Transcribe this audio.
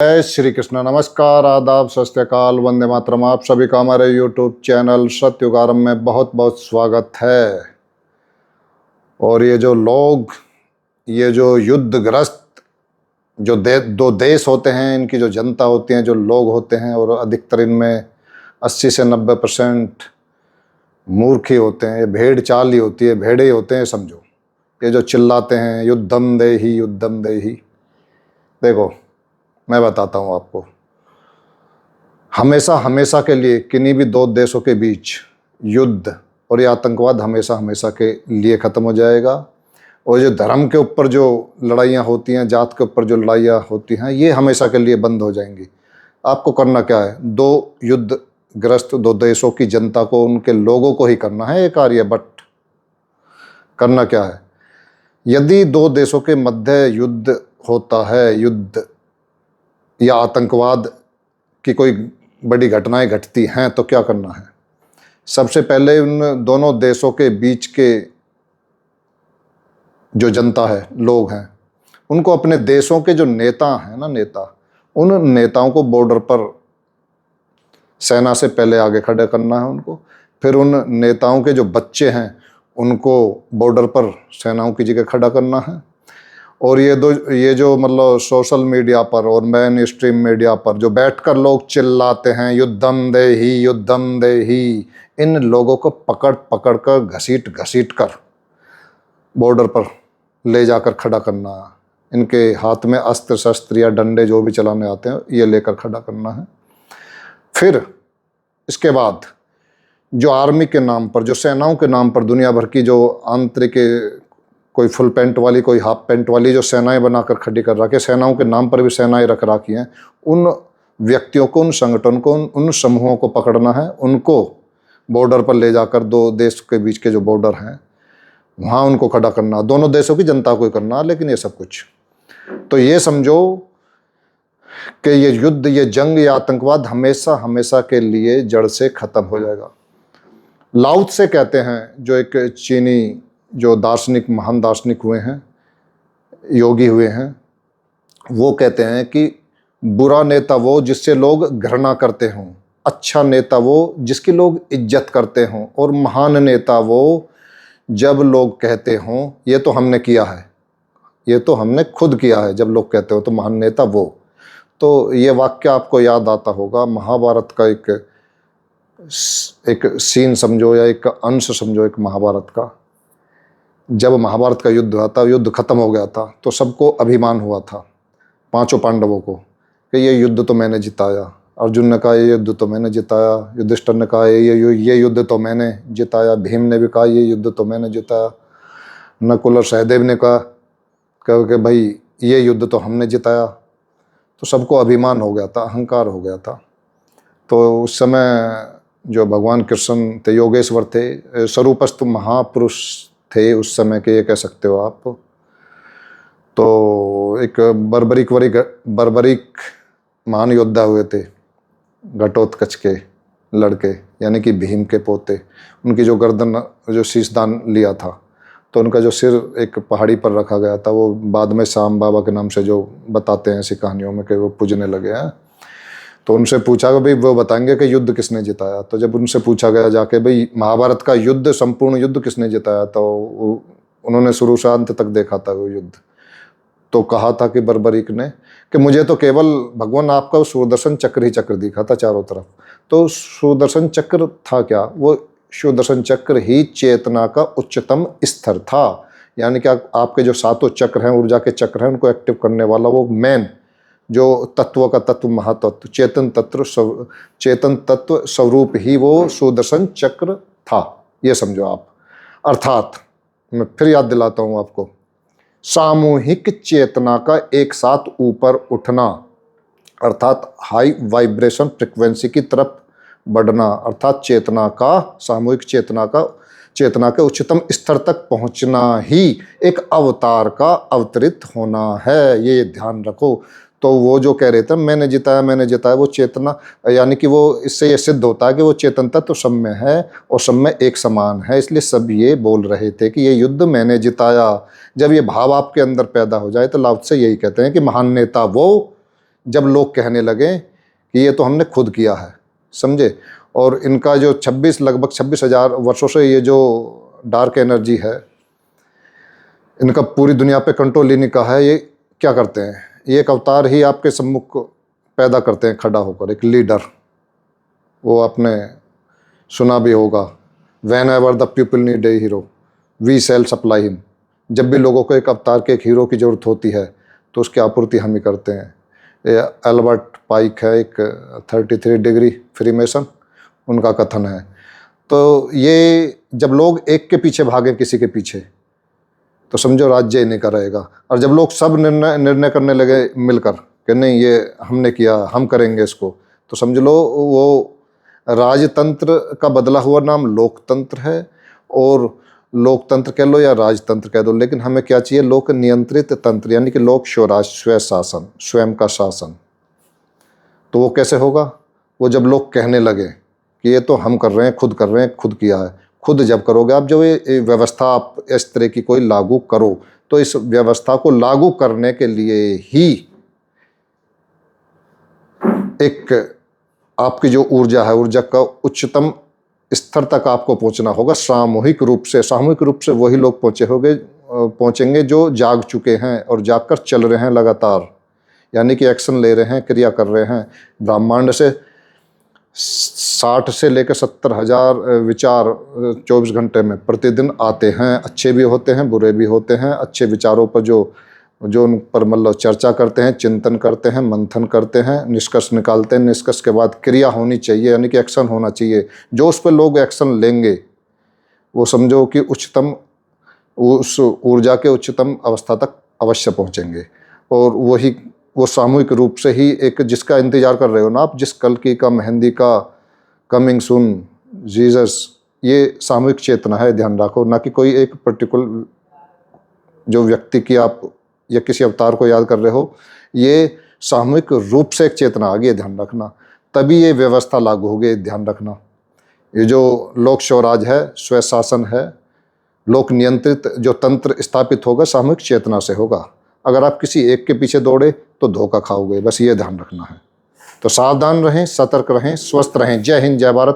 जय श्री कृष्ण। नमस्कार, आदाब, सत श्री अकाल, वंदे मातरम। आप सभी का हमारे यूट्यूब चैनल सत्युगारम में बहुत बहुत स्वागत है। और ये जो लोग, ये जो युद्धग्रस्त जो दो देश होते हैं, इनकी जो जनता होती है, जो लोग होते हैं, और अधिकतर इनमें 80 से 90% मूर्ख ही होते हैं। ये भेड़ चाल ही होती है, भेड़े ही होते हैं समझो। ये जो चिल्लाते हैं युद्धम देहि युद्धम देहि, देखो मैं बताता हूँ आपको, हमेशा हमेशा के लिए किन्हीं भी दो देशों के बीच युद्ध और ये आतंकवाद हमेशा हमेशा के लिए ख़त्म हो जाएगा। और जो धर्म के ऊपर जो लड़ाइयाँ होती हैं, जात के ऊपर जो लड़ाइयाँ होती हैं, ये हमेशा के लिए बंद हो जाएंगी। आपको करना क्या है, दो युद्धग्रस्त दो देशों की जनता को, उनके लोगों को ही करना है ये कार्य। बट करना क्या है, यदि दो देशों के मध्य युद्ध होता है, युद्ध या आतंकवाद की कोई बड़ी घटनाएं घटती हैं, तो क्या करना है। सबसे पहले उन दोनों देशों के बीच के जो जनता है, लोग हैं, उनको अपने देशों के जो नेता हैं ना, नेता, उन नेताओं को बॉर्डर पर सेना से पहले आगे खड़े करना है उनको। फिर उन नेताओं के जो बच्चे हैं उनको बॉर्डर पर सेनाओं की जगह खड़ा करना है। और ये जो मतलब सोशल मीडिया पर और मेन स्ट्रीम मीडिया पर जो बैठकर लोग चिल्लाते हैं युद्धम देहि, इन लोगों को पकड़ पकड़ कर घसीट घसीट कर बॉर्डर पर ले जाकर खड़ा करना। इनके हाथ में अस्त्र शस्त्र या डंडे जो भी चलाने आते हैं, ये लेकर खड़ा करना है। फिर इसके बाद जो आर्मी के नाम पर, जो सेनाओं के नाम पर दुनिया भर की जो आंतरिक, कोई फुल पैंट वाली, कोई हाफ पैंट वाली जो सेनाएं बनाकर खड़ी कर रखी, सेनाओं के नाम पर भी सेनाएं रख रखी हैं, उन व्यक्तियों को, उन संगठन को, उन समूहों को पकड़ना है। उनको बॉर्डर पर ले जाकर, दो देश के बीच के जो बॉर्डर हैं वहाँ उनको खड़ा करना, दोनों देशों की जनता को ही करना। लेकिन ये सब कुछ, तो ये समझो कि ये युद्ध, ये जंग, ये आतंकवाद हमेशा हमेशा के लिए जड़ से ख़त्म हो जाएगा। लाओ त्से कहते हैं, जो एक चीनी जो दार्शनिक, महान दार्शनिक हुए हैं, योगी हुए हैं, वो कहते हैं कि बुरा नेता वो जिससे लोग घृणा करते हों, अच्छा नेता वो जिसकी लोग इज्जत करते हों, और महान नेता वो जब लोग कहते हों ये तो हमने किया है, ये तो हमने खुद किया है, जब लोग कहते हो तो महान नेता वो। तो ये वाक्य आपको याद आता होगा, महाभारत का एक सीन समझो, या एक अंश समझो एक महाभारत का। जब महाभारत का युद्ध हुआ था, युद्ध खत्म हो गया था, तो सबको अभिमान हुआ था, पांचों पांडवों को, कि ये युद्ध तो मैंने जिताया। अर्जुन ने कहा ये युद्ध तो मैंने जिताया, युधिष्ठिर ने कहा ये युद्ध तो मैंने जिताया, भीम ने भी कहा ये युद्ध तो मैंने जिताया, नकुल और सहदेव ने कहा कि भाई ये युद्ध तो हमने जिताया। तो सबको अभिमान हो गया था, अहंकार हो गया था। तो उस समय जो भगवान कृष्ण थे, योगेश्वर थे, स्वरूपस्थ महापुरुष थे उस समय के, ये कह सकते हो आप। तो एक बर्बरिक महान योद्धा हुए थे, घटोत्कच के लड़के, यानी कि भीम के पोते। उनकी जो गर्दन, जो शीश दान लिया था, तो उनका जो सिर एक पहाड़ी पर रखा गया था, वो बाद में श्याम बाबा के नाम से जो बताते हैं ऐसी कहानियों में कि वो पूजने लगे हैं। तो उनसे पूछा कि भाई वो बताएंगे कि युद्ध किसने जिताया। तो जब उनसे पूछा गया जाके भाई महाभारत का युद्ध, संपूर्ण युद्ध किसने जिताया, तो उन्होंने शुरू से अंत तक देखा था वो युद्ध। तो कहा था कि बर्बरीक ने, कि मुझे तो केवल भगवान आपका सुदर्शन चक्र ही चक्र दिखा था चारों तरफ। तो सुदर्शन चक्र था क्या, वो सुदर्शन चक्र ही चेतना का उच्चतम स्तर था। यानी कि आपके जो सातों चक्र हैं, ऊर्जा के चक्र हैं, उनको एक्टिव करने वाला वो मेन जो तत्व का तत्व, महातत्व, चेतन तत्व स्वरूप ही वो सुदर्शन चक्र था, ये समझो आप। अर्थात मैं फिर याद दिलाता हूँ आपको, सामूहिक चेतना का एक साथ ऊपर उठना, अर्थात हाई वाइब्रेशन फ्रिक्वेंसी की तरफ बढ़ना, अर्थात चेतना का, सामूहिक चेतना के उच्चतम स्तर तक पहुंचना ही एक अवतार का अवतरित होना है, ये ध्यान रखो। तो वो जो कह रहे थे मैंने जिताया, वो चेतना, यानी कि वो, इससे ये सिद्ध होता है कि वो चेतन तत्व सब में है और सब में एक समान है। इसलिए सब ये बोल रहे थे कि ये युद्ध मैंने जिताया। जब ये भाव आपके अंदर पैदा हो जाए तो लाओ त्से यही कहते हैं कि महान नेता वो जब लोग कहने लगे कि ये तो हमने खुद किया है, समझे। और इनका जो लगभग 26,000 वर्षों से ये जो डार्क एनर्जी है, इनका पूरी दुनिया पे कंट्रोल लेने का है। ये क्या करते हैं, ये एक अवतार ही आपके सम्मुख पैदा करते हैं खड़ा होकर, एक लीडर। वो आपने सुना भी होगा, whenever the people need a hero we shall supply him. जब भी लोगों को एक अवतार के एक हीरो की ज़रूरत होती है तो उसकी आपूर्ति हम ही करते हैं। ये एल्बर्ट पाइक है, एक 33 डिग्री फ्रीमेसन, उनका कथन है। तो ये जब लोग एक के पीछे भागें किसी के पीछे, तो समझो राज्य इन्हीं का रहेगा। और जब लोग सब निर्णय करने लगे मिलकर कि नहीं ये हमने किया, हम करेंगे इसको, तो समझ लो वो राजतंत्र का बदला हुआ नाम लोकतंत्र है। और लोकतंत्र कह लो या राजतंत्र कह दो, लेकिन हमें क्या चाहिए, लोक नियंत्रित तंत्र, यानी कि लोक स्वराज, स्वय शासन, स्वयं का शासन। तो वो कैसे होगा, वो जब लोग कहने लगे कि ये तो हम कर रहे हैं, खुद कर रहे हैं, खुद किया है। खुद जब करोगे आप, जब ये व्यवस्था आप इस तरह की कोई लागू करो, तो इस व्यवस्था को लागू करने के लिए ही एक आपकी जो ऊर्जा है, ऊर्जा का उच्चतम स्तर तक आपको पहुंचना होगा। सामूहिक रूप से वही लोग पहुंचेंगे जो जाग चुके हैं और जागकर चल रहे हैं लगातार, यानी कि एक्शन ले रहे हैं, क्रिया कर रहे हैं। ब्रह्मांड से 60 से लेकर 70,000 विचार 24 घंटे में प्रतिदिन आते हैं। अच्छे भी होते हैं, बुरे भी होते हैं। अच्छे विचारों पर जो उन पर मतलब चर्चा करते हैं, चिंतन करते हैं, मंथन करते हैं, निष्कर्ष निकालते हैं। निष्कर्ष के बाद क्रिया होनी चाहिए, यानी कि एक्शन होना चाहिए। जो उस पर लोग एक्शन लेंगे वो समझो कि उच्चतम, उस ऊर्जा के उच्चतम अवस्था तक अवश्य पहुंचेंगे। और वो सामूहिक रूप से ही एक, जिसका इंतजार कर रहे हो ना आप, जिस कल्कि का, मेहंदी का, कमिंग सून, जीसस, ये सामूहिक चेतना है, ध्यान रखो। ना कि कोई एक पर्टिकुलर जो व्यक्ति की आप या किसी अवतार को याद कर रहे हो, ये सामूहिक रूप से एक चेतना आ गई, ध्यान रखना। तभी ये व्यवस्था लागू होगी, ध्यान रखना। ये जो लोक स्वराज है, स्वय शासन है, लोक नियंत्रित जो तंत्र स्थापित होगा, सामूहिक चेतना से होगा। अगर आप किसी एक के पीछे दौड़े तो धोखा खाओगे, बस ये ध्यान रखना है। तो सावधान रहें, सतर्क रहें, स्वस्थ रहें। जय हिंद, जय भारत।